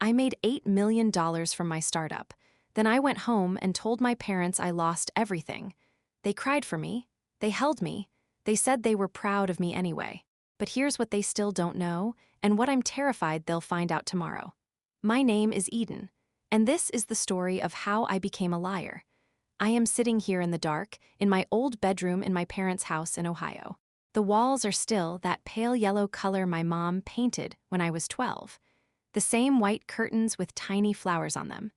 I made $8 million from my startup. Then I went home and told my parents I lost everything. They cried for me. They held me. They said they were proud of me anyway. But here's what they still don't know, and what I'm terrified they'll find out tomorrow. My name is Eden, and this is the story of how I became a liar. I am sitting here in the dark, in my old bedroom in my parents' house in Ohio. The walls are still that pale yellow color my mom painted when I was 12. The same white curtains with tiny flowers on them.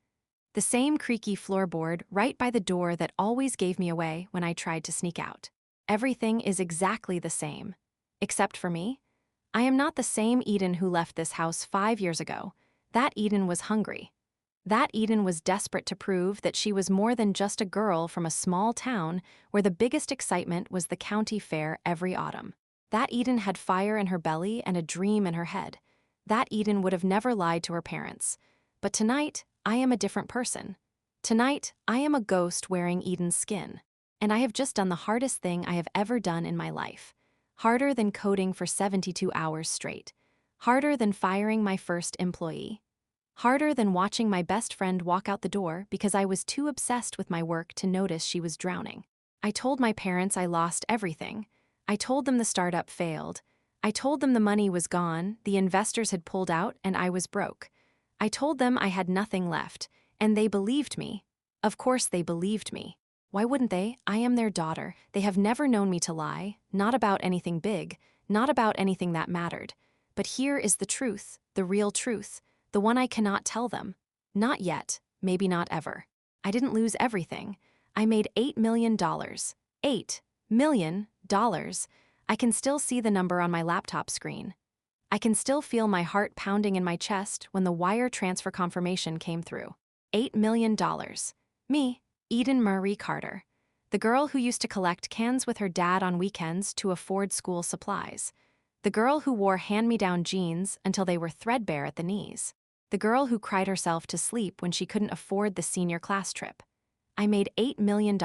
The same creaky floorboard right by the door that always gave me away when I tried to sneak out. Everything is exactly the same. Except for me. I am not the same Eden who left this house 5 years ago. That Eden was hungry. That Eden was desperate to prove that she was more than just a girl from a small town where the biggest excitement was the county fair every autumn. That Eden had fire in her belly and a dream in her head. That Eden would have never lied to her parents. But tonight, I am a different person. Tonight, I am a ghost wearing Eden's skin. And I have just done the hardest thing I have ever done in my life. Harder than coding for 72 hours straight. Harder than firing my first employee. Harder than watching my best friend walk out the door because I was too obsessed with my work to notice she was drowning. I told my parents I lost everything. I told them the startup failed. I told them the money was gone, the investors had pulled out, and I was broke. I told them I had nothing left, and they believed me. Of course they believed me. Why wouldn't they? I am their daughter. They have never known me to lie, not about anything big, not about anything that mattered. But here is the truth, the real truth. The one I cannot tell them. Not yet, maybe not ever. I didn't lose everything. I made $8 million. $8 million. I can still see the number on my laptop screen. I can still feel my heart pounding in my chest when the wire transfer confirmation came through. $8 million. Me, Eden Marie Carter. The girl who used to collect cans with her dad on weekends to afford school supplies. The girl who wore hand-me-down jeans until they were threadbare at the knees. The girl who cried herself to sleep when she couldn't afford the senior class trip. I made $8 million.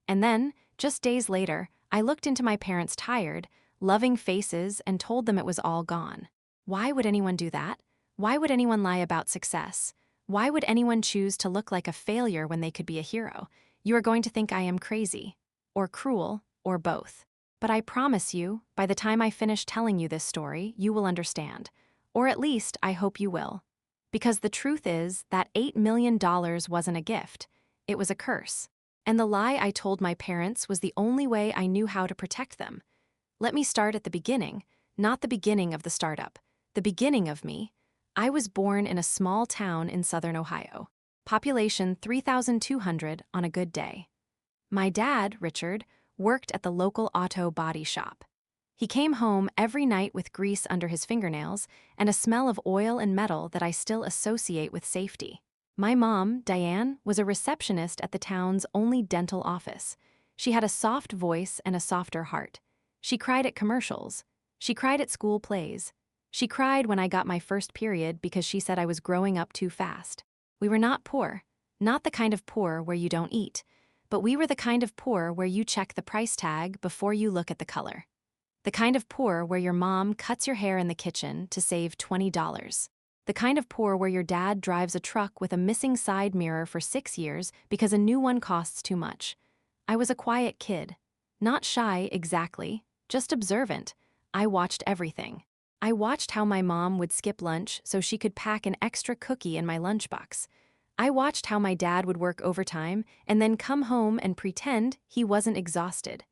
And then, just days later, I looked into my parents' tired, loving faces and told them it was all gone. Why would anyone do that? Why would anyone lie about success? Why would anyone choose to look like a failure when they could be a hero? You are going to think I am crazy, or cruel, or both. But I promise you, by the time I finish telling you this story, you will understand. Or at least, I hope you will. Because the truth is that $8 million wasn't a gift. It was a curse. And the lie I told my parents was the only way I knew how to protect them. Let me start at the beginning, not the beginning of the startup. The beginning of me. I was born in a small town in southern Ohio. Population 3,200 on a good day. My dad, Richard, worked at the local auto body shop. He came home every night with grease under his fingernails and a smell of oil and metal that I still associate with safety. My mom, Diane, was a receptionist at the town's only dental office. She had a soft voice and a softer heart. She cried at commercials. She cried at school plays. She cried when I got my first period because she said I was growing up too fast. We were not poor. Not the kind of poor where you don't eat. But we were the kind of poor where you check the price tag before you look at the color. The kind of poor where your mom cuts your hair in the kitchen to save $20. The kind of poor where your dad drives a truck with a missing side mirror for 6 years because a new one costs too much. I was a quiet kid. Not shy, exactly, just observant. I watched everything. I watched how my mom would skip lunch so she could pack an extra cookie in my lunchbox. I watched how my dad would work overtime and then come home and pretend he wasn't exhausted.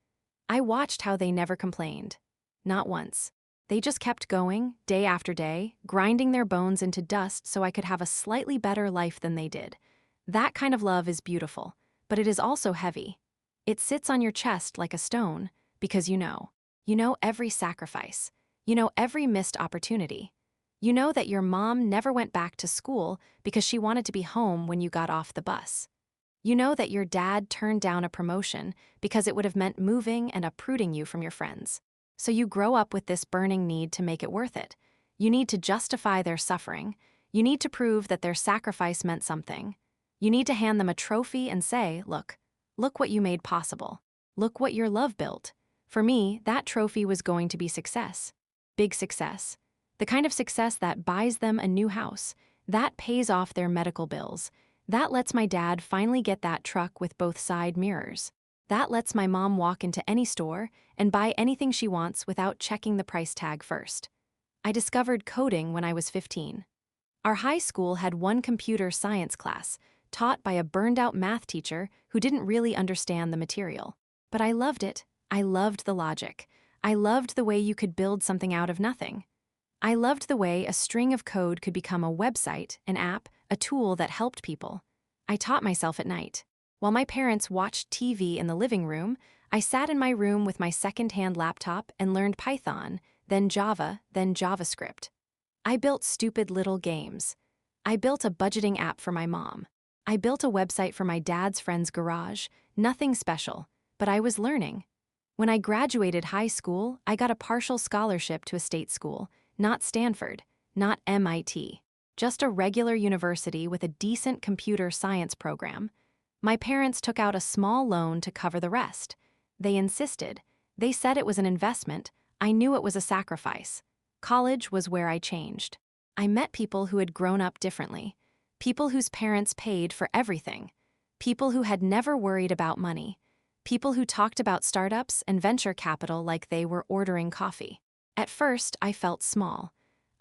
I watched how they never complained. Not once. They just kept going, day after day, grinding their bones into dust so I could have a slightly better life than they did. That kind of love is beautiful, but it is also heavy. It sits on your chest like a stone, because you know. You know every sacrifice. You know every missed opportunity. You know that your mom never went back to school because she wanted to be home when you got off the bus. You know that your dad turned down a promotion because it would have meant moving and uprooting you from your friends. So you grow up with this burning need to make it worth it. You need to justify their suffering. You need to prove that their sacrifice meant something. You need to hand them a trophy and say, look what you made possible. Look what your love built. For me, that trophy was going to be success. Big success. The kind of success that buys them a new house, That pays off their medical bills. That lets my dad finally get that truck with both side mirrors. That lets my mom walk into any store and buy anything she wants without checking the price tag first. I discovered coding when I was 15. Our high school had one computer science class, taught by a burned-out math teacher who didn't really understand the material. But I loved it. I loved the logic. I loved the way you could build something out of nothing. I loved the way a string of code could become a website, an app, a tool that helped people. I taught myself at night. While my parents watched TV in the living room, I sat in my room with my second-hand laptop and learned Python, then Java, then JavaScript. I built stupid little games. I built a budgeting app for my mom. I built a website for my dad's friend's garage. Nothing special, but I was learning. When I graduated high school, I got a partial scholarship to a state school, not Stanford, not MIT, just a regular university with a decent computer science program. My parents took out a small loan to cover the rest. They insisted. They said it was an investment. I knew it was a sacrifice. College was where I changed. I met people who had grown up differently, people whose parents paid for everything, people who had never worried about money, people who talked about startups and venture capital like they were ordering coffee. At first, I felt small.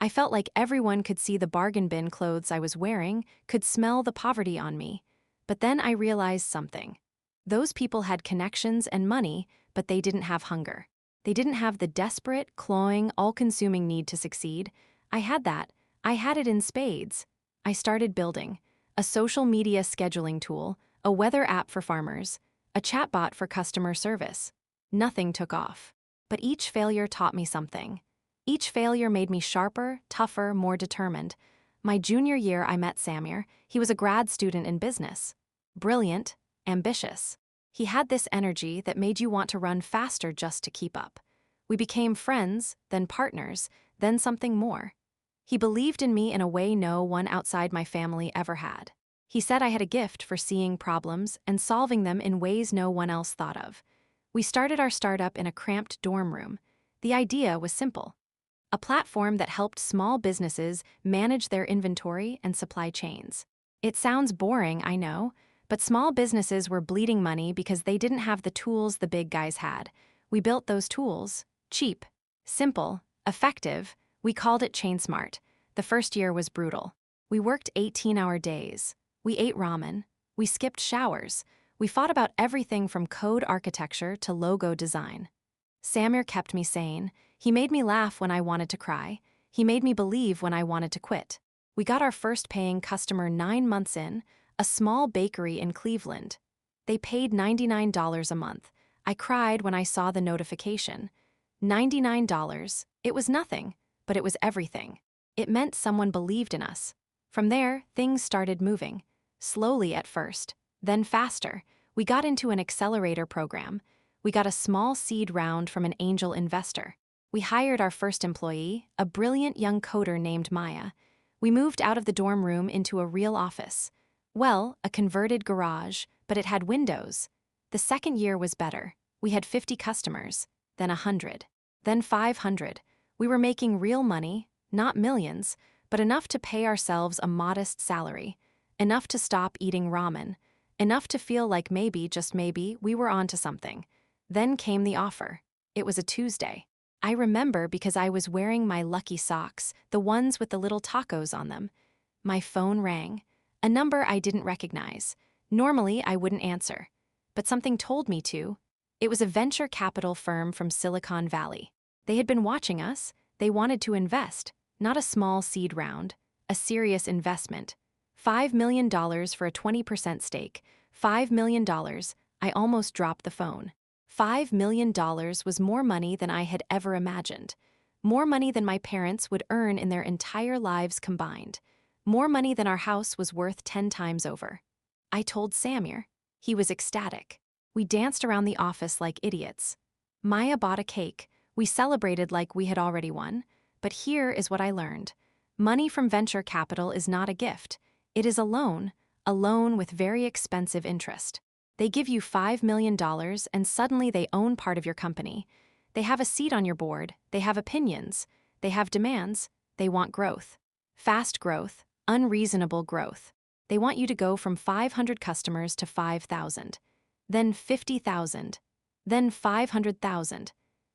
I felt like everyone could see the bargain bin clothes I was wearing, could smell the poverty on me. But then I realized something. Those people had connections and money, but they didn't have hunger. They didn't have the desperate, clawing, all-consuming need to succeed. I had that. I had it in spades. I started building a social media scheduling tool, a weather app for farmers, a chatbot for customer service. Nothing took off. But each failure taught me something. Each failure made me sharper, tougher, more determined. My junior year, I met Samir. He was a grad student in business. Brilliant, ambitious. He had this energy that made you want to run faster just to keep up. We became friends, then partners, then something more. He believed in me in a way no one outside my family ever had. He said I had a gift for seeing problems and solving them in ways no one else thought of. We started our startup in a cramped dorm room. The idea was simple. A platform that helped small businesses manage their inventory and supply chains. It sounds boring, I know, but small businesses were bleeding money because they didn't have the tools the big guys had. We built those tools. Cheap, simple, effective. We called it ChainSmart. The first year was brutal. We worked 18-hour days. We ate ramen. We skipped showers. We fought about everything from code architecture to logo design. Samir kept me sane. He made me laugh when I wanted to cry. He made me believe when I wanted to quit. We got our first paying customer 9 months in, a small bakery in Cleveland. They paid $99 a month. I cried when I saw the notification. $99. It was nothing, but it was everything. It meant someone believed in us. From there, things started moving. Slowly at first, then faster. We got into an accelerator program. We got a small seed round from an angel investor. We hired our first employee, a brilliant young coder named Maya. We moved out of the dorm room into a real office. Well, a converted garage, but it had windows. The second year was better. We had 50 customers, then 100, then 500. We were making real money, not millions, but enough to pay ourselves a modest salary, enough to stop eating ramen, enough to feel like maybe, just maybe, we were onto something. Then came the offer. It was a Tuesday. I remember because I was wearing my lucky socks, the ones with the little tacos on them. My phone rang. A number I didn't recognize. Normally, I wouldn't answer. But something told me to. It was a venture capital firm from Silicon Valley. They had been watching us. They wanted to invest, not a small seed round, a serious investment. $5 million for a 20% stake. $5 million. I almost dropped the phone. $5 million was more money than I had ever imagined. More money than my parents would earn in their entire lives combined. More money than our house was worth 10 times over. I told Samir. He was ecstatic. We danced around the office like idiots. Maya bought a cake. We celebrated like we had already won. But here is what I learned. Money from venture capital is not a gift. It is a loan with very expensive interest. They give you $5 million and suddenly they own part of your company. They have a seat on your board. They have opinions. They have demands. They want growth. Fast growth, Unreasonable growth. They want you to go from 500 customers to 5,000, then 50,000, then 500,000.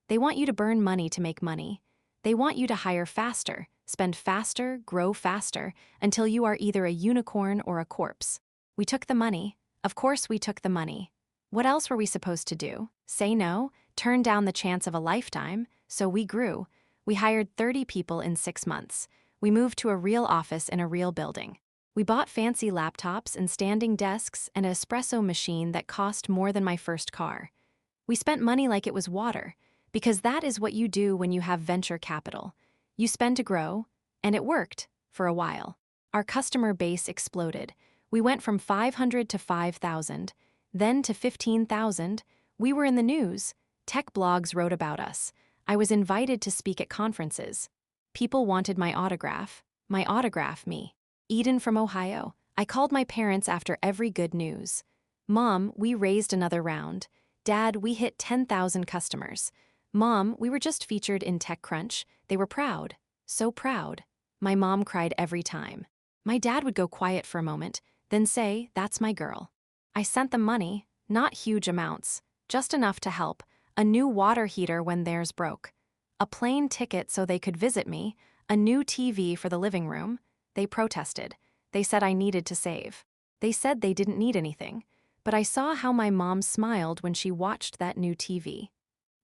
They want you to burn money to make money. They want you to hire faster, spend faster, grow faster, until you are either a unicorn or a corpse. We took the money. Of course we took the money. What else were we supposed to do? Say no? Turn down the chance of a lifetime? So we grew. We hired 30 people in 6 months. We moved to a real office in a real building. We bought fancy laptops and standing desks and an espresso machine that cost more than my first car. We spent money like it was water, because that is what you do when you have venture capital. You spend to grow, and it worked for a while. Our customer base exploded. We went from 500 to 5,000, then to 15,000. We were in the news. Tech blogs wrote about us. I was invited to speak at conferences. People wanted my autograph. Me. Eden from Ohio. I called my parents after every good news. Mom, we raised another round. Dad, we hit 10,000 customers. Mom, we were just featured in TechCrunch. They were proud. So proud. My mom cried every time. My dad would go quiet for a moment, then say, "That's my girl." I sent them money, not huge amounts, just enough to help. A new water heater when theirs broke. A plane ticket so they could visit me. A new TV for the living room. They protested. They said I needed to save. They said they didn't need anything. But I saw how my mom smiled when she watched that new TV.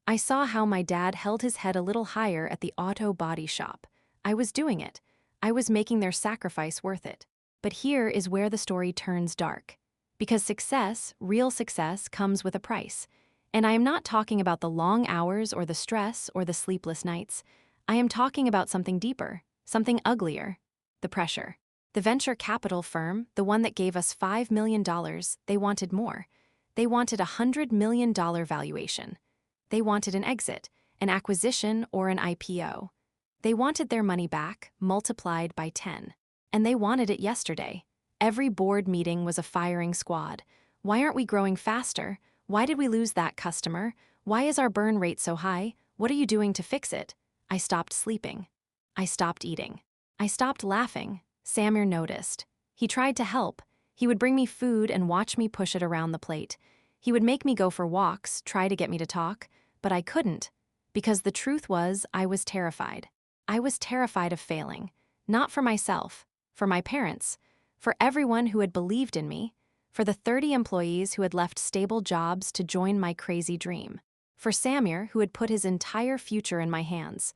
I saw how my dad held his head a little higher at the auto body shop. I was doing it. I was making their sacrifice worth it. But here is where the story turns dark. Because success, real success, comes with a price. And I am not talking about the long hours or the stress or the sleepless nights. I am talking about something deeper, something uglier. The pressure. The venture capital firm, the one that gave us $5 million, they wanted more. They wanted a $100 million valuation. They wanted an exit, an acquisition, or an IPO. They wanted their money back, multiplied by 10. And they wanted it yesterday. Every board meeting was a firing squad. Why aren't we growing faster? Why did we lose that customer? Why is our burn rate so high? What are you doing to fix it? I stopped sleeping. I stopped eating. I stopped laughing. Samir noticed. He tried to help. He would bring me food and watch me push it around the plate. He would make me go for walks, try to get me to talk, but I couldn't. Because the truth was, I was terrified. I was terrified of failing. Not for myself, for my parents, for everyone who had believed in me, for the 30 employees who had left stable jobs to join my crazy dream, for Samir who had put his entire future in my hands.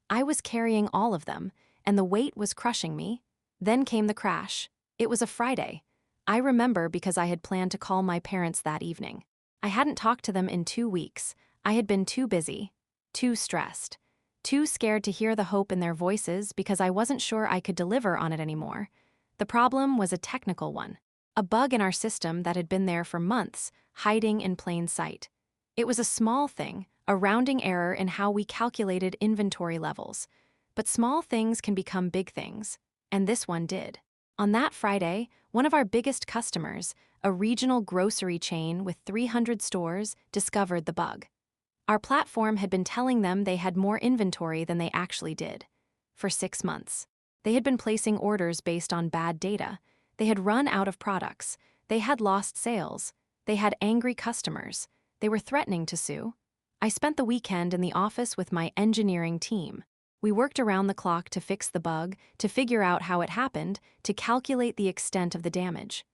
I was carrying all of them, and the weight was crushing me. Then came the crash. It was a Friday. I remember because I had planned to call my parents that evening. I hadn't talked to them in 2 weeks. I had been too busy, too stressed, too scared to hear the hope in their voices because I wasn't sure I could deliver on it anymore. The problem was a technical one. A bug in our system that had been there for months, hiding in plain sight. It was a small thing, a rounding error in how we calculated inventory levels. But small things can become big things, and this one did. On that Friday, one of our biggest customers, a regional grocery chain with 300 stores, discovered the bug. Our platform had been telling them they had more inventory than they actually did. For 6 months. They had been placing orders based on bad data. They had run out of products. They had lost sales. They had angry customers. They were threatening to sue. I spent the weekend in the office with my engineering team. We worked around the clock to fix the bug, to figure out how it happened, to calculate the extent of the damage.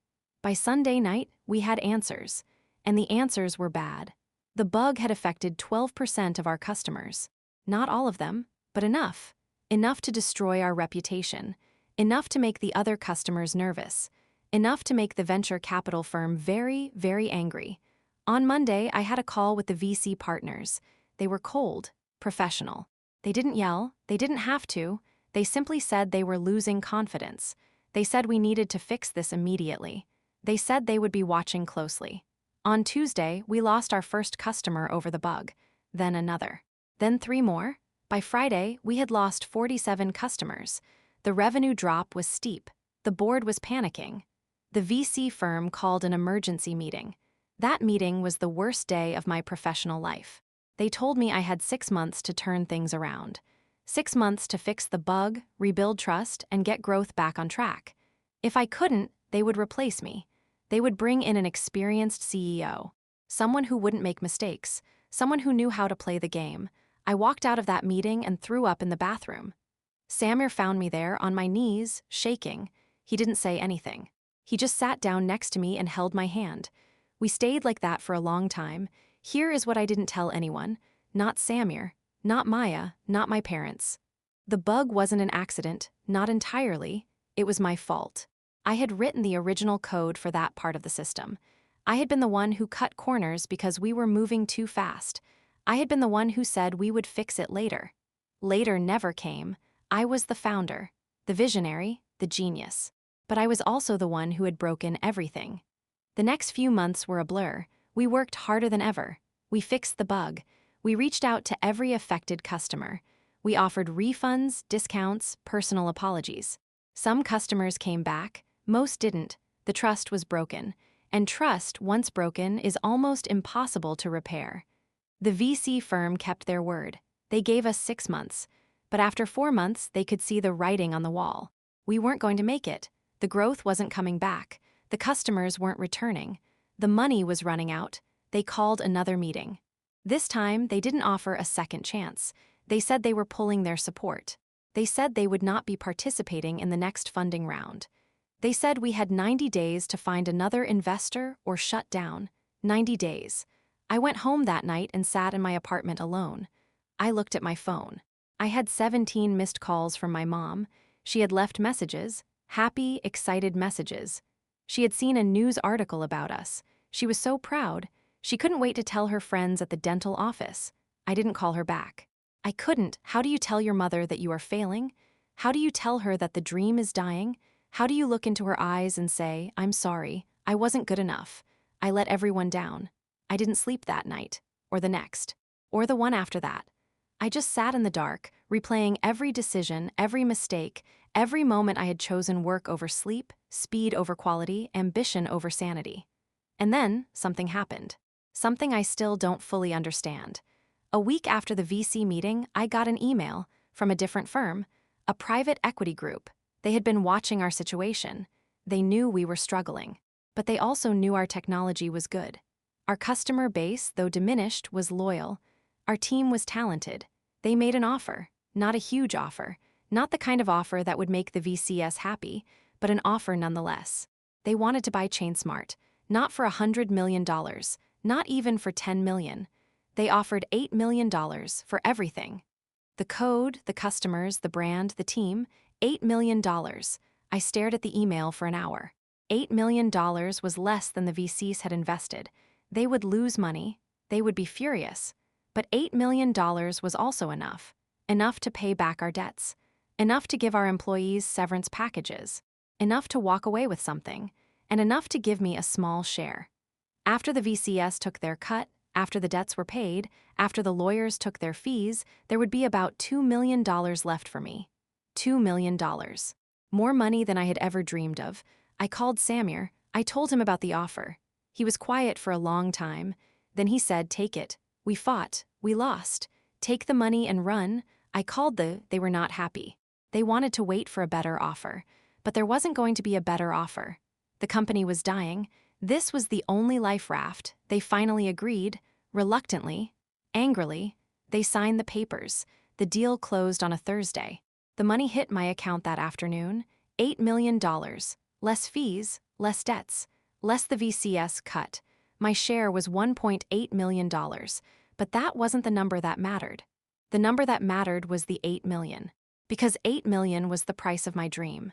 By Sunday night, we had answers. And the answers were bad. The bug had affected 12% of our customers. Not all of them, but enough. Enough to destroy our reputation. Enough to make the other customers nervous. Enough to make the venture capital firm very, very angry. On Monday, I had a call with the VC partners. They were cold, professional. They didn't yell, they didn't have to. They simply said they were losing confidence. They said we needed to fix this immediately. They said they would be watching closely. On Tuesday, we lost our first customer over the bug, then another, then 3 more. By Friday, we had lost 47 customers. The revenue drop was steep. The board was panicking. The VC firm called an emergency meeting. That meeting was the worst day of my professional life. They told me I had 6 months to turn things around. 6 months to fix the bug, rebuild trust, and get growth back on track. If I couldn't, they would replace me. They would bring in an experienced CEO, someone who wouldn't make mistakes, someone who knew how to play the game. I walked out of that meeting and threw up in the bathroom. Samir found me there on my knees, shaking. He didn't say anything. He just sat down next to me and held my hand. We stayed like that for a long time. Here is what I didn't tell anyone. Not Samir, not Maya, not my parents. The bug wasn't an accident, not entirely. It was my fault. I had written the original code for that part of the system. I had been the one who cut corners because we were moving too fast. I had been the one who said we would fix it later. Later never came. I was the founder, the visionary, the genius. But I was also the one who had broken everything. The next few months were a blur. We worked harder than ever. We fixed the bug. We reached out to every affected customer. We offered refunds, discounts, personal apologies. Some customers came back, most didn't. The trust was broken. And trust, once broken, is almost impossible to repair. The VC firm kept their word. They gave us 6 months. But after 4 months, they could see the writing on the wall. We weren't going to make it. The growth wasn't coming back. The customers weren't returning. The money was running out. They called another meeting. This time, they didn't offer a second chance. They said they were pulling their support. They said they would not be participating in the next funding round. They said we had 90 days to find another investor or shut down. 90 days. I went home that night and sat in my apartment alone. I looked at my phone. I had 17 missed calls from my mom. She had left messages, happy, excited messages. She had seen a news article about us. She was so proud. She couldn't wait to tell her friends at the dental office. I didn't call her back. I couldn't. How do you tell your mother that you are failing? How do you tell her that the dream is dying? How do you look into her eyes and say, I'm sorry, I wasn't good enough. I let everyone down. I didn't sleep that night, or the next, or the one after that. I just sat in the dark, replaying every decision, every mistake, every moment I had chosen work over sleep, speed over quality, ambition over sanity. And then, something happened. Something I still don't fully understand. A week after the VC meeting, I got an email from a different firm, a private equity group. They had been watching our situation. They knew we were struggling. But they also knew our technology was good. Our customer base, though diminished, was loyal. Our team was talented. They made an offer, not a huge offer, not the kind of offer that would make the VCS happy, but an offer nonetheless. They wanted to buy ChainSmart, not for $100 million, not even for $10 million. They offered $8 million for everything. The code, the customers, the brand, the team, $8 million. I stared at the email for an hour. $8 million was less than the VCs had invested. They would lose money. They would be furious. But $8 million was also enough. Enough to pay back our debts. Enough to give our employees severance packages. Enough to walk away with something. And enough to give me a small share. After the VCS took their cut, after the debts were paid, after the lawyers took their fees, there would be about $2 million left for me. $2 million. More money than I had ever dreamed of. I called Samir. I told him about the offer. He was quiet for a long time. Then he said, take it. We fought. We lost. Take the money and run. I called they were not happy. They wanted to wait for a better offer. But there wasn't going to be a better offer. The company was dying. This was the only life raft. They finally agreed. Reluctantly. Angrily. They signed the papers. The deal closed on a Thursday. The money hit my account that afternoon. $8 million. Less fees, less debts, less the VCS cut. My share was $1.8 million. But that wasn't the number that mattered. The number that mattered was the $8 million. Because $8 million was the price of my dream.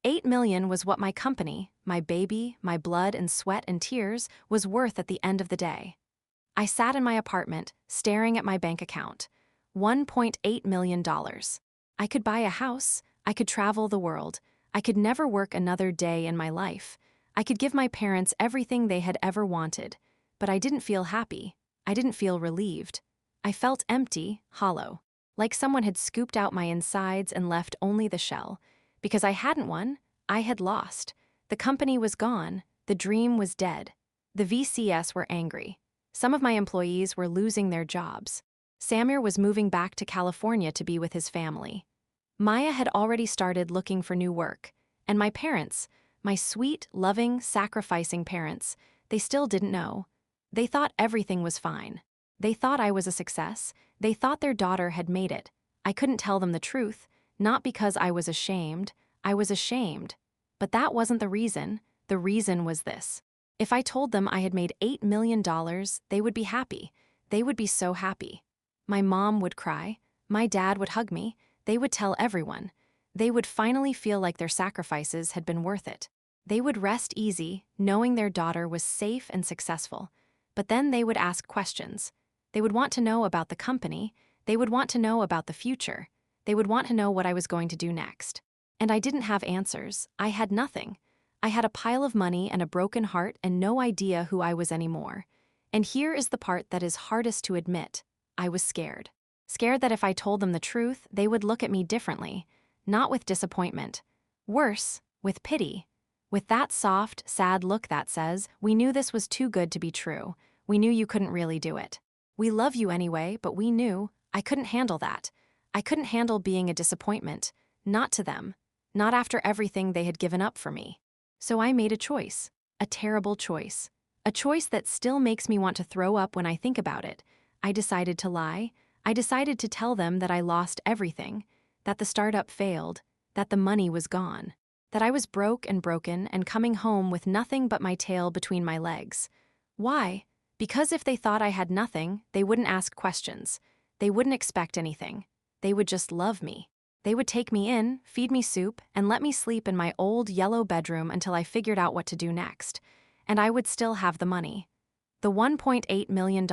$8 million was what my company, my baby, my blood and sweat and tears, was worth at the end of the day. I sat in my apartment, staring at my bank account. $1.8 million. I could buy a house. I could travel the world. I could never work another day in my life. I could give my parents everything they had ever wanted. But I didn't feel happy. I didn't feel relieved. I felt empty, hollow. Like someone had scooped out my insides and left only the shell. Because I hadn't won, I had lost. The company was gone. The dream was dead. The VCS were angry. Some of my employees were losing their jobs. Samir was moving back to California to be with his family. Maya had already started looking for new work, and my parents, my sweet, loving, sacrificing parents, they still didn't know. They thought everything was fine. They thought I was a success. They thought their daughter had made it. I couldn't tell them the truth, not because I was ashamed. I was ashamed. But that wasn't the reason. The reason was this. If I told them I had made $8 million, they would be happy. They would be so happy. My mom would cry. My dad would hug me. They would tell everyone. They would finally feel like their sacrifices had been worth it. They would rest easy, knowing their daughter was safe and successful. But then they would ask questions. They would want to know about the company. They would want to know about the future. They would want to know what I was going to do next. And I didn't have answers. I had nothing. I had a pile of money and a broken heart and no idea who I was anymore. And here is the part that is hardest to admit. I was scared. Scared that if I told them the truth, they would look at me differently. Not with disappointment. Worse, with pity. With that soft, sad look that says, "We knew this was too good to be true. We knew you couldn't really do it. We love you anyway, but we knew." I couldn't handle that. I couldn't handle being a disappointment. Not to them. Not after everything they had given up for me. So I made a choice. A terrible choice. A choice that still makes me want to throw up when I think about it. I decided to lie. I decided to tell them that I lost everything. That the startup failed. That the money was gone. That I was broke and broken and coming home with nothing but my tail between my legs. Why? Because if they thought I had nothing, they wouldn't ask questions. They wouldn't expect anything. They would just love me. They would take me in, feed me soup, and let me sleep in my old yellow bedroom until I figured out what to do next. And I would still have the money. The $1.8 million.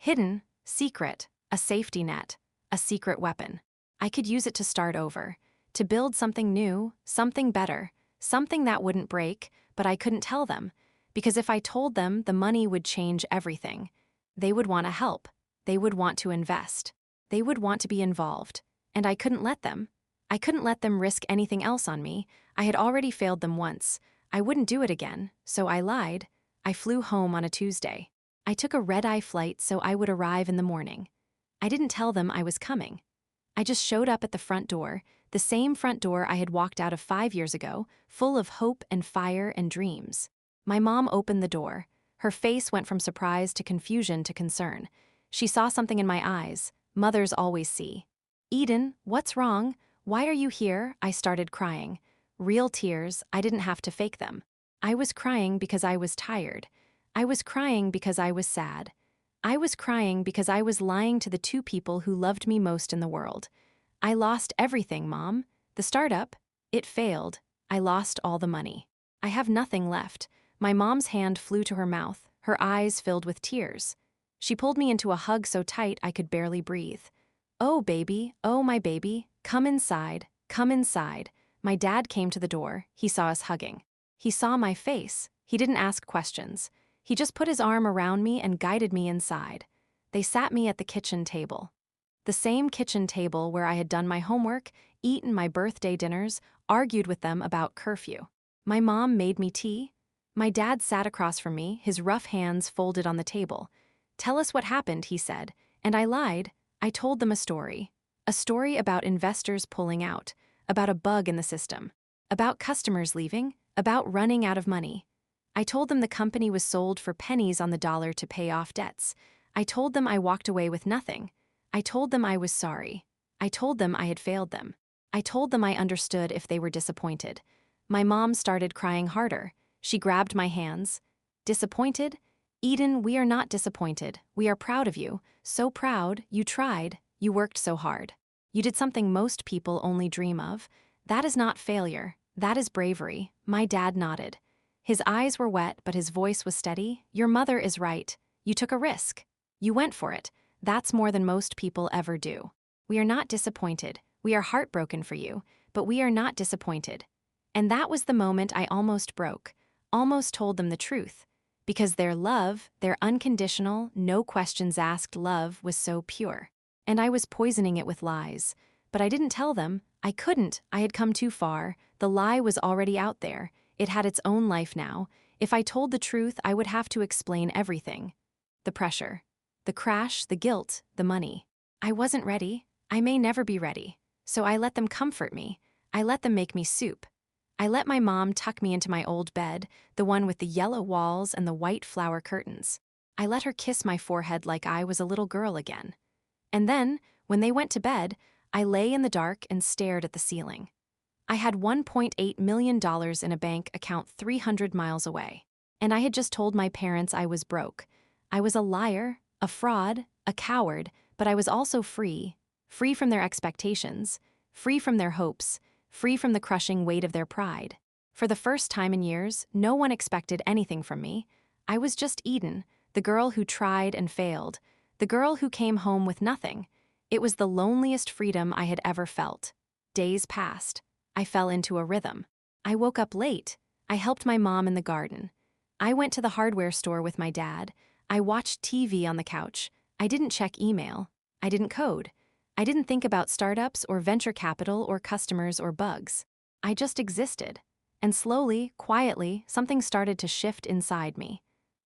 Hidden, secret, a safety net, a secret weapon. I could use it to start over, to build something new, something better, something that wouldn't break, but I couldn't tell them. Because if I told them, the money would change everything. They would want to help. They would want to invest. They would want to be involved. And I couldn't let them. I couldn't let them risk anything else on me. I had already failed them once. I wouldn't do it again, so I lied. I flew home on a Tuesday. I took a red-eye flight so I would arrive in the morning. I didn't tell them I was coming. I just showed up at the front door, the same front door I had walked out of 5 years ago, full of hope and fire and dreams. My mom opened the door. Her face went from surprise to confusion to concern. She saw something in my eyes. Mothers always see. "Eden, what's wrong? Why are you here?" I started crying. Real tears, I didn't have to fake them. I was crying because I was tired. I was crying because I was sad. I was crying because I was lying to the two people who loved me most in the world. I lost everything, Mom. The startup, it failed. I lost all the money. I have nothing left. My mom's hand flew to her mouth, her eyes filled with tears. She pulled me into a hug so tight I could barely breathe. "Oh, baby, oh, my baby, come inside, come inside." My dad came to the door. He saw us hugging. He saw my face. He didn't ask questions. He just put his arm around me and guided me inside. They sat me at the kitchen table. The same kitchen table where I had done my homework, eaten my birthday dinners, argued with them about curfew. My mom made me tea. My dad sat across from me, his rough hands folded on the table. "Tell us what happened," he said, and I lied. I told them a story about investors pulling out, about a bug in the system, about customers leaving, about running out of money. I told them the company was sold for pennies on the dollar to pay off debts. I told them I walked away with nothing. I told them I was sorry. I told them I had failed them. I told them I understood if they were disappointed. My mom started crying harder. She grabbed my hands. "Disappointed? Eden, we are not disappointed. We are proud of you. So proud, you tried, you worked so hard. You did something most people only dream of. That is not failure. That is bravery." My dad nodded. His eyes were wet, but his voice was steady. "Your mother is right. You took a risk. You went for it. That's more than most people ever do. We are not disappointed. We are heartbroken for you, but we are not disappointed." And that was the moment I almost broke, almost told them the truth. Because their love, their unconditional, no questions asked love was so pure. And I was poisoning it with lies. But I didn't tell them. I couldn't. I had come too far. The lie was already out there. It had its own life now. If I told the truth, I would have to explain everything. The the crash, the guilt, the money. I wasn't ready. I may never be ready. So I let them comfort me. I let them make me soup. I let my mom tuck me into my old bed, the one with the yellow walls and the white flower curtains. I let her kiss my forehead like I was a little girl again. And then, when they went to bed, I lay in the dark and stared at the ceiling. I had $1.8 million in a bank account 300 miles away. And I had just told my parents I was broke. I was a liar, a fraud, a coward, but I was also free. Free from their expectations, free from their hopes, free from the crushing weight of their pride. For the first time in years, no one expected anything from me. I was just Eden, the girl who tried and failed, the girl who came home with nothing. It was the loneliest freedom I had ever felt. Days passed. I fell into a rhythm. I woke up late. I helped my mom in the garden. I went to the hardware store with my dad. I watched TV on the couch. I didn't check email. I didn't code. I didn't think about startups or venture capital or customers or bugs. I just existed. And slowly, quietly, something started to shift inside me.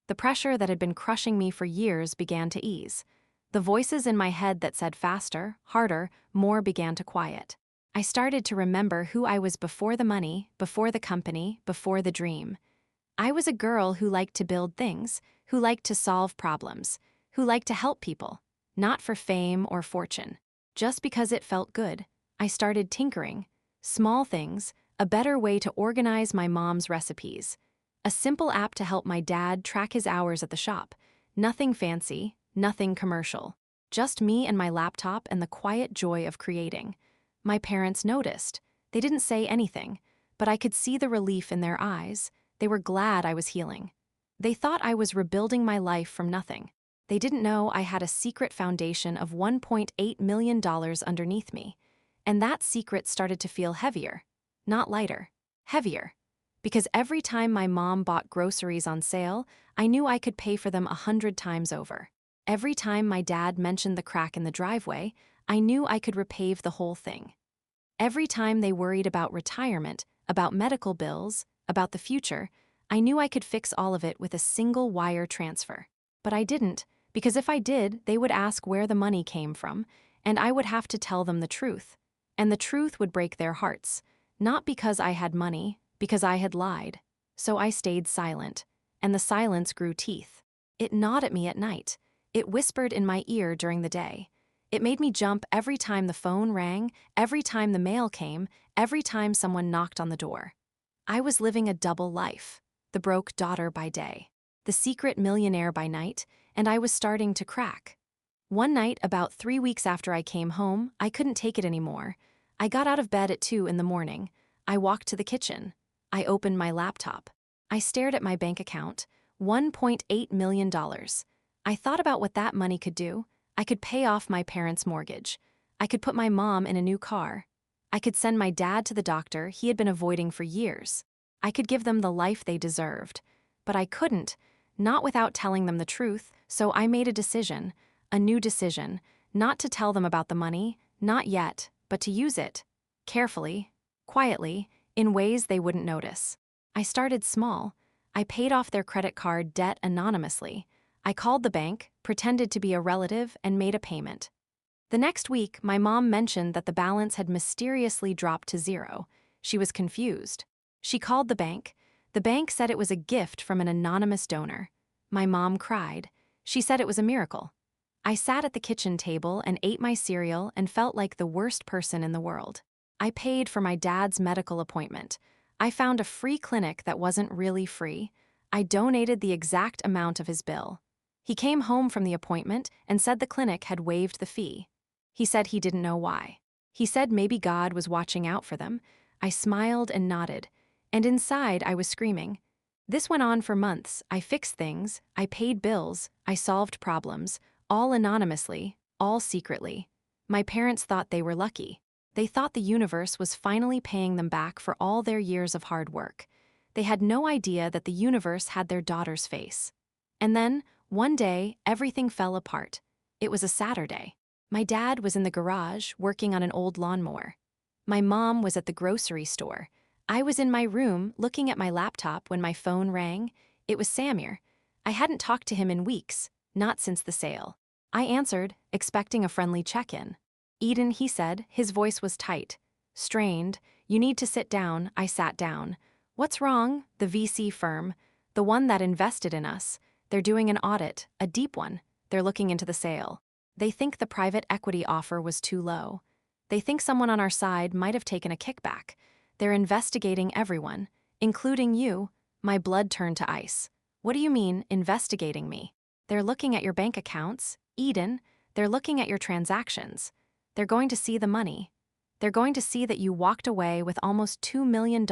The pressure that had been crushing me for years began to ease. The voices in my head that said faster, harder, more began to quiet. I started to remember who I was before the money, before the company, before the dream. I was a girl who liked to build things, who liked to solve problems, who liked to help people, not for fame or fortune. Just because it felt good, I started tinkering. Small things, a better way to organize my mom's recipes. A simple app to help my dad track his hours at the shop. Nothing fancy, nothing commercial. Just me and my laptop and the quiet joy of creating. My parents noticed. They didn't say anything, but I could see the relief in their eyes. They were glad I was healing. They thought I was rebuilding my life from nothing. They didn't know I had a secret foundation of $1.8 million underneath me. And that secret started to feel heavier. Not lighter. Heavier. Because every time my mom bought groceries on sale, I knew I could pay for them 100 times over. Every time my dad mentioned the crack in the driveway, I knew I could repave the whole thing. Every time they worried about retirement, about medical bills, about the future, I knew I could fix all of it with a single wire transfer. But I didn't, because if I did, they would ask where the money came from, and I would have to tell them the truth. And the truth would break their hearts, not because I had money, because I had lied. So I stayed silent, and the silence grew teeth. It gnawed at me at night. It whispered in my ear during the day. It made me jump every time the phone rang, every time the mail came, every time someone knocked on the door. I was living a double life, the broke daughter by day, the secret millionaire by night, and I was starting to crack. One night, about 3 weeks after I came home, I couldn't take it anymore. I got out of bed at 2 in the morning. I walked to the kitchen. I opened my laptop. I stared at my bank account, $1.8 million. I thought about what that money could do. I could pay off my parents' mortgage. I could put my mom in a new car. I could send my dad to the doctor he had been avoiding for years. I could give them the life they deserved. But I couldn't, not without telling them the truth, so I made a decision, a new decision, not to tell them about the money, not yet, but to use it. Carefully, quietly, in ways they wouldn't notice. I started small. I paid off their credit card debt anonymously. I called the bank, pretended to be a relative, and made a payment. The next week, my mom mentioned that the balance had mysteriously dropped to 0. She was confused. She called the bank. The bank said it was a gift from an anonymous donor. My mom cried. She said it was a miracle. I sat at the kitchen table and ate my cereal and felt like the worst person in the world. I paid for my dad's medical appointment. I found a free clinic that wasn't really free. I donated the exact amount of his bill. He came home from the appointment and said the clinic had waived the fee. He said he didn't know why. He said maybe God was watching out for them. I smiled and nodded, and inside I was screaming. This went on for months. I fixed things, I paid bills, I solved problems, all anonymously, all secretly. My parents thought they were lucky. They thought the universe was finally paying them back for all their years of hard work. They had no idea that the universe had their daughter's face. And then, one day, everything fell apart. It was a Saturday. My dad was in the garage working on an old lawnmower. My mom was at the grocery store. I was in my room looking at my laptop when my phone rang. It was Samir. I hadn't talked to him in weeks, not since the sale. I answered, expecting a friendly check-in. Eden, he said, his voice was tight. Strained. You need to sit down. I sat down. What's wrong? The VC firm. The one that invested in us. They're doing an audit, a deep one. They're looking into the sale. They think the private equity offer was too low. They think someone on our side might have taken a kickback. They're investigating everyone, including you. My blood turned to ice. What do you mean, investigating me? They're looking at your bank accounts, Eden. They're looking at your transactions. They're going to see the money. They're going to see that you walked away with almost $2 million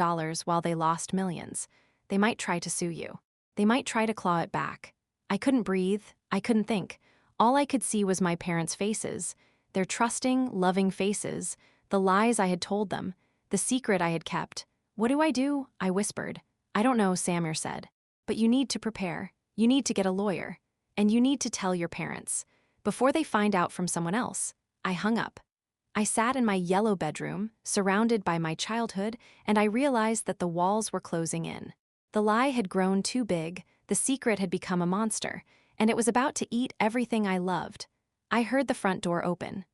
while they lost millions. They might try to sue you. They might try to claw it back. I couldn't breathe. I couldn't think. All I could see was my parents' faces, their trusting, loving faces, the lies I had told them, the secret I had kept. What do I do? I whispered. I don't know, Samir said. But you need to prepare. You need to get a lawyer. And you need to tell your parents. Before they find out from someone else. I hung up. I sat in my yellow bedroom, surrounded by my childhood, and I realized that the walls were closing in. The lie had grown too big, the secret had become a monster, and it was about to eat everything I loved. I heard the front door open.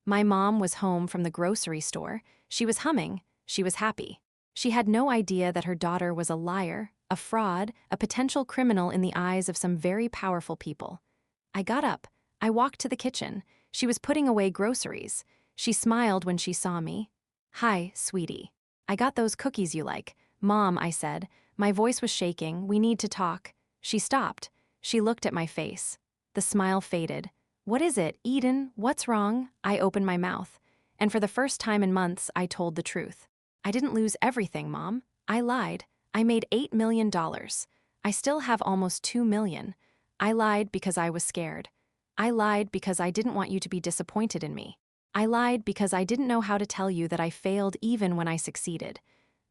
My mom was home from the grocery store. She was humming. She was happy. She had no idea that her daughter was a liar, a fraud, a potential criminal in the eyes of some very powerful people. I got up. I walked to the kitchen. She was putting away groceries. She smiled when she saw me. Hi, sweetie. I got those cookies you like. Mom, I said. My voice was shaking. We need to talk. She stopped. She looked at my face. The smile faded. What is it, Eden? What's wrong? I opened my mouth. And for the first time in months, I told the truth. I didn't lose everything, Mom. I lied. I made $8 million. I still have almost $2 million. I lied because I was scared. I lied because I didn't want you to be disappointed in me. I lied because I didn't know how to tell you that I failed even when I succeeded.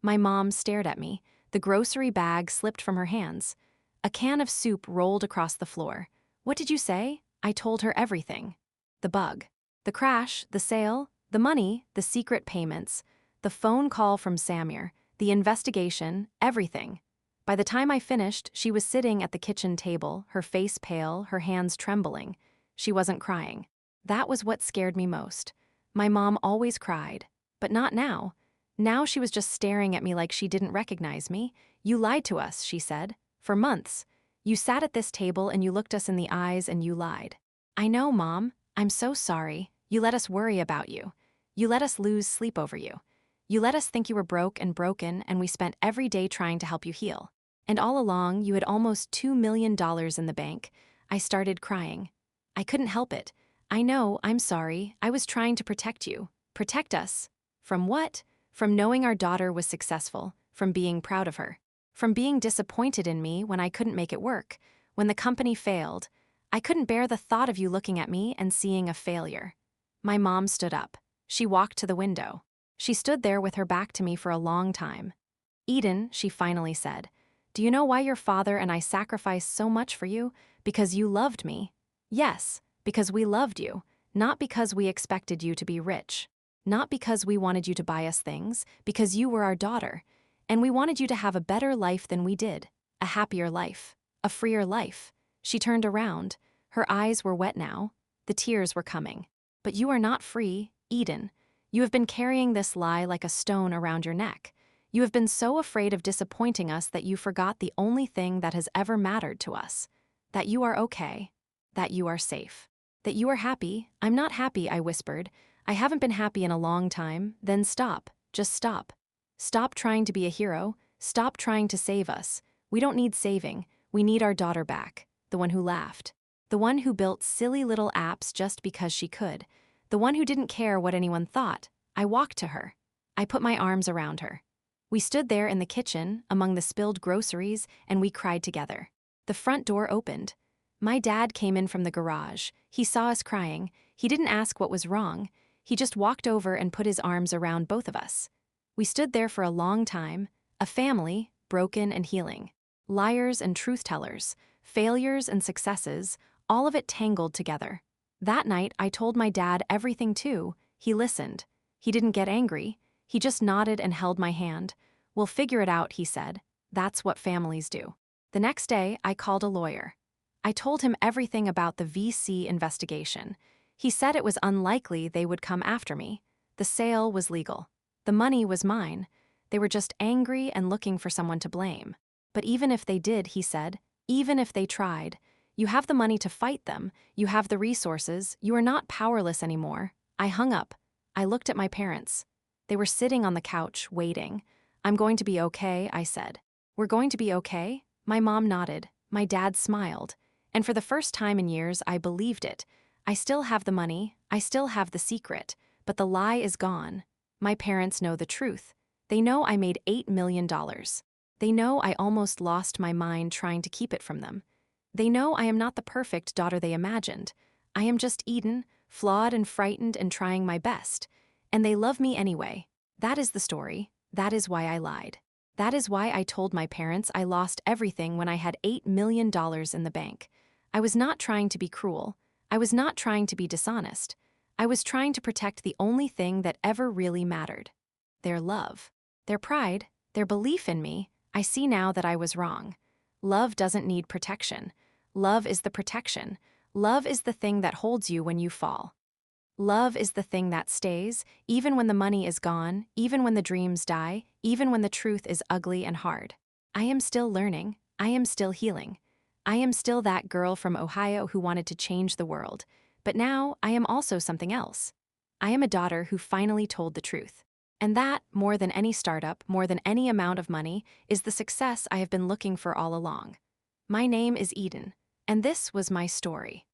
My mom stared at me. The grocery bag slipped from her hands. A can of soup rolled across the floor. What did you say? I told her everything. The bug. The crash, the sale, the money, the secret payments, the phone call from Samir, the investigation, everything. By the time I finished, she was sitting at the kitchen table, her face pale, her hands trembling. She wasn't crying. That was what scared me most. My mom always cried, but not now. Now she was just staring at me like she didn't recognize me. You lied to us, she said. For months. You sat at this table and you looked us in the eyes and you lied. I know, Mom. I'm so sorry. You let us worry about you. You let us lose sleep over you. You let us think you were broke and broken, and we spent every day trying to help you heal. And all along, you had almost $2 million in the bank. I started crying. I couldn't help it. I know, I'm sorry. I was trying to protect you. Protect us. From what? From knowing our daughter was successful, from being proud of her, from being disappointed in me when I couldn't make it work, when the company failed. I couldn't bear the thought of you looking at me and seeing a failure. My mom stood up. She walked to the window. She stood there with her back to me for a long time. Eden, she finally said, do you know why your father and I sacrificed so much for you? Because you loved me. Yes, because we loved you, not because we expected you to be rich. Not because we wanted you to buy us things, because you were our daughter. And we wanted you to have a better life than we did, a happier life, a freer life. She turned around. Her eyes were wet now. The tears were coming. But you are not free, Eden. You have been carrying this lie like a stone around your neck. You have been so afraid of disappointing us that you forgot the only thing that has ever mattered to us. That you are okay. That you are safe. That you are happy. I'm not happy, I whispered. I haven't been happy in a long time. Then stop. Just stop. Stop trying to be a hero. Stop trying to save us. We don't need saving. We need our daughter back. The one who laughed. The one who built silly little apps just because she could. The one who didn't care what anyone thought. I walked to her. I put my arms around her. We stood there in the kitchen, among the spilled groceries, and we cried together. The front door opened. My dad came in from the garage. He saw us crying. He didn't ask what was wrong. He just walked over and put his arms around both of us. We stood there for a long time, a family, broken and healing. Liars and truth-tellers, failures and successes, all of it tangled together. That night, I told my dad everything too. He listened. He didn't get angry. He just nodded and held my hand. We'll figure it out, he said. That's what families do. The next day, I called a lawyer. I told him everything about the VC investigation. He said it was unlikely they would come after me. The sale was legal. The money was mine. They were just angry and looking for someone to blame. But even if they did, he said, even if they tried, you have the money to fight them, you have the resources, you are not powerless anymore. I hung up. I looked at my parents. They were sitting on the couch, waiting. I'm going to be okay, I said. We're going to be okay? My mom nodded. My dad smiled. And for the first time in years, I believed it. I still have the money, I still have the secret, but the lie is gone. My parents know the truth. They know I made $8 million. They know I almost lost my mind trying to keep it from them. They know I am not the perfect daughter they imagined. I am just Eden, flawed and frightened and trying my best. And they love me anyway. That is the story. That is why I lied. That is why I told my parents I lost everything when I had $8 million in the bank. I was not trying to be cruel. I was not trying to be dishonest. I was trying to protect the only thing that ever really mattered. Their love. Their pride. Their belief in me. I see now that I was wrong. Love doesn't need protection. Love is the protection. Love is the thing that holds you when you fall. Love is the thing that stays, even when the money is gone, even when the dreams die, even when the truth is ugly and hard. I am still learning. I am still healing. I am still that girl from Ohio who wanted to change the world. But now I am also something else. I am a daughter who finally told the truth. And that, more than any startup, more than any amount of money, is the success I have been looking for all along. My name is Eden, and this was my story.